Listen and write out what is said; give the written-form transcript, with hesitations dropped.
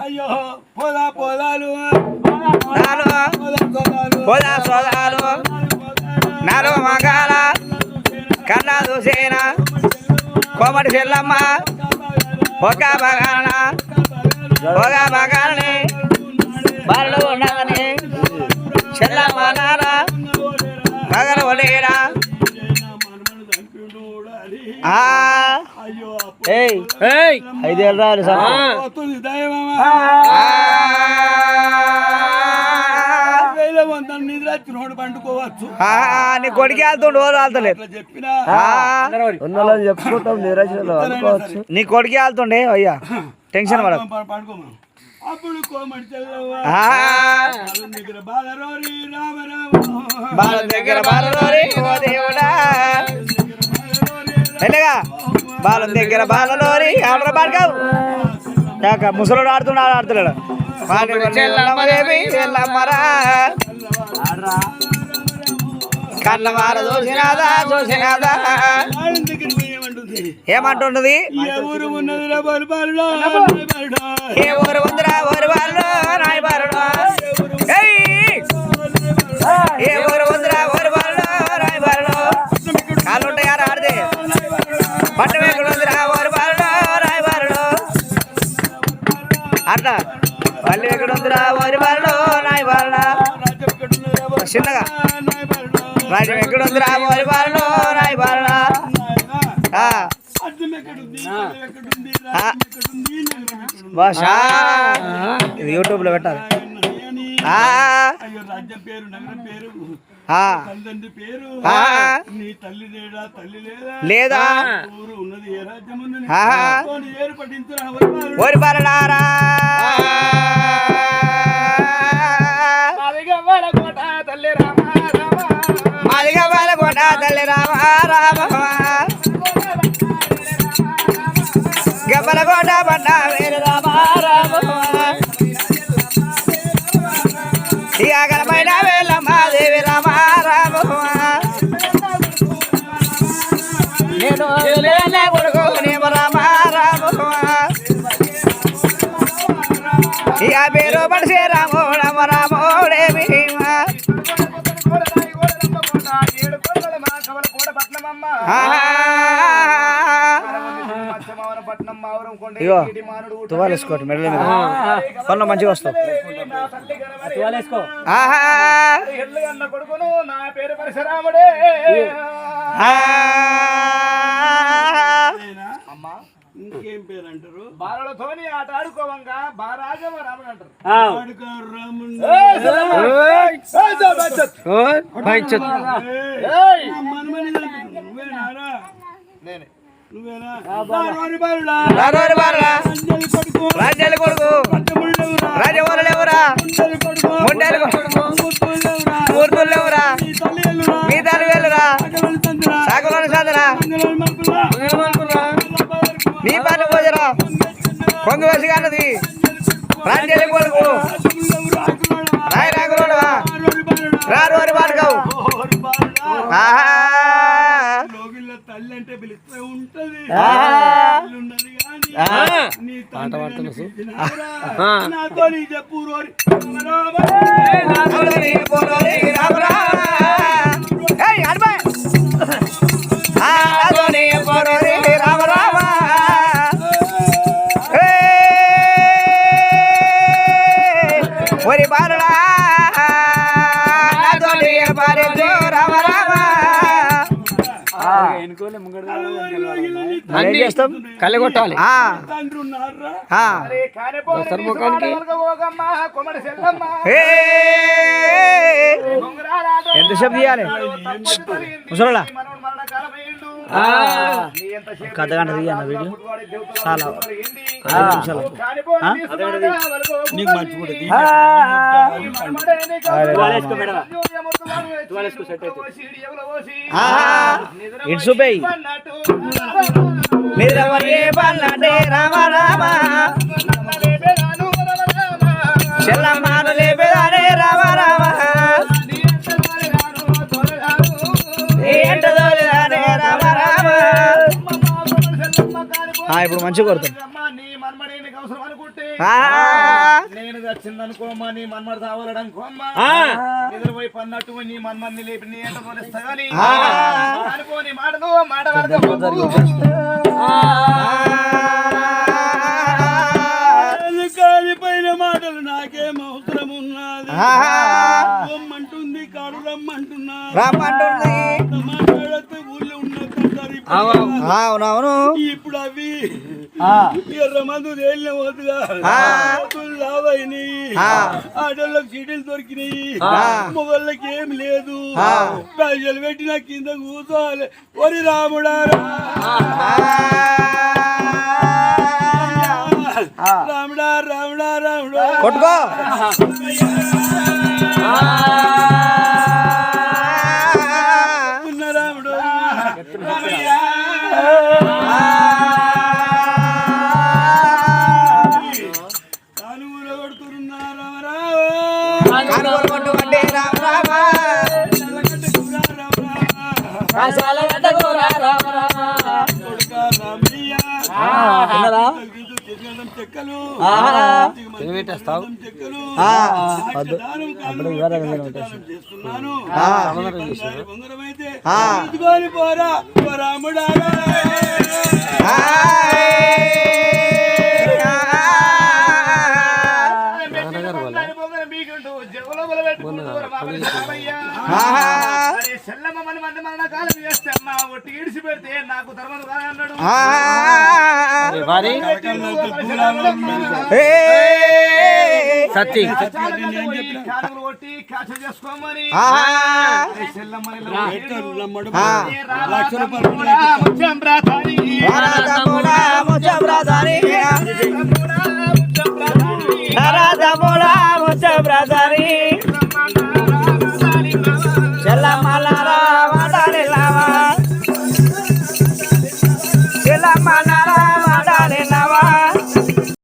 అయ్యో పొలాలు సోదాలు నాలుగు మగాల కన్నా చూసేన కోమటి చెల్లమ్మ ఒక బగాలని బాలు ఉండదని చెల్లమ్మ నాన్న మగలు ఒలేరా ఐదేళ్ళు రాదు సార్ పండుకోవచ్చు నీ కొడుకు వెళ్తుండు వెళ్తలేదు చెప్పుకుంటాం నీ కొడుకు వెళ్తుండే అయ్యా టెన్షన్ పడదు అప్పుడు కోమటి బాలం దగ్గర బాలలోరి ఆడరా పాడుకావు ముసలోడు ఆడుతున్నాడు ఆడుతున్నాడు కళ్ళ మార చూసినాదా ఏమంటుంటది ఏ ఊరు ఉందిరా ఊరు వాళ్ళు రాయబారుడు ఏ ఊరు ఉందిరా ఊరు వాళ్ళు రాయబారుడు కాళ్ళు ఉంటాయి ఆడితే పట్టం ఎక్కడ ఉందిరా ఊరు వాళ్ళు రాయబారుడు అట్లా వాళ్ళు ఎక్కడ ఉందిరా ఊరి వాళ్ళు రాయబారుడు చిన్నగా రాజ్యం ఎక్కడ ఉందిరా ఊరి వాళ్ళు రాయబారుడు ఇది యూట్యూబ్ లో పెట్టాలి లేదా ఓరి బాలడారా మాదిగా బాలకోట తల్లి రామ రామ గబ్బలకోట పడ్డ వేరు రామ రామ గణమైన వేలమ్మ దేవి రామ రామ నేను కొడుకు నేమ రామ రామ ఇక పేరు పడిసే రామో రామ రామోడేమి ఇగో తువాలు వేసుకోండి మెడల మీద పనులు మంచిగా వస్తావు కొడుకును నా పేరు పరశురాముడే ఇంకేం పేరు అంటారు బాలలతోని ఆట ఆడుకోవంగా బారాజవ రాముడు అంటారు రాజ్యాల కొడుకు రాజవోలెవరా మూర్తులెవరా మీ తల్లి వెళ్ళురా సాగులోని సాదరా నీ పాట పోజరా కొంగు వసిగా అన్నది రాజ్యాల కొడుకు రాయి రాగులోడవా రారు పాడుకావు తల్లి అంటే పిలిస్తే ఉంటది నాతో నీ చెప్పు రామ రామ ఒరి బాలుడా రామ రామ కళ్ళ కొట్టాలి ఎంతసేపు తీయాలి ముసలా కథ గంట తీయన్న వీడియో చాలా 5 నిమిషాలు ఇట్సుపై రామ రామ చెల్లమ్మాను లేపేదానే రామ రామ ఏంటో రామ రామ ఇప్పుడు మంచిగా కొడుతుంది అమ్మా నీ మన్మడి నీకు అవసరం అనుకుంటే ఆ, నేను వచ్చిందనుకోమ్మా నీ మన్మడు తావలడనుకోమ్మా నిద్రపోయి పన్నట్టు నీ మన్మడిని లేపి నీ ఎంట పోనిస్తా గాని అనుకోని మాటలు మాట కాలిపోయిన మాటలు నాకేం అవసరం ఉన్నది రమ్మంటుంది కాడు రమ్మంటున్నా రమ్మంటుంది మాట్లాడితే ఊళ్ళో ఉన్నట్టు అవునవును ఇప్పుడు అవి ఎర్ర మందు తేలిన వద్దుగా లావైనాయి ఆటోళ్ళకి సీటీలు దొరికినాయి మొగళ్ళకి ఏం లేదు పైసలు పెట్టిన కింద కూర్చోవాలి ఒరి రాముడా రాముడా రాముడా రాముడా కొట్టుకో ఉన్న రాముడు కానుమూల కొడుతున్నా రామరావు కానుగోలు కొట్టుకుంటే రామ రామ చెక్కలు చేస్తున్నాను అయితే పోరా రాముడా ఒట్టి ఇడిసి పెడితే నాకు తర్వాత అన్నాడు సత్తి కొట్టి కాచ చేసుకోమని చెల్లమ్మ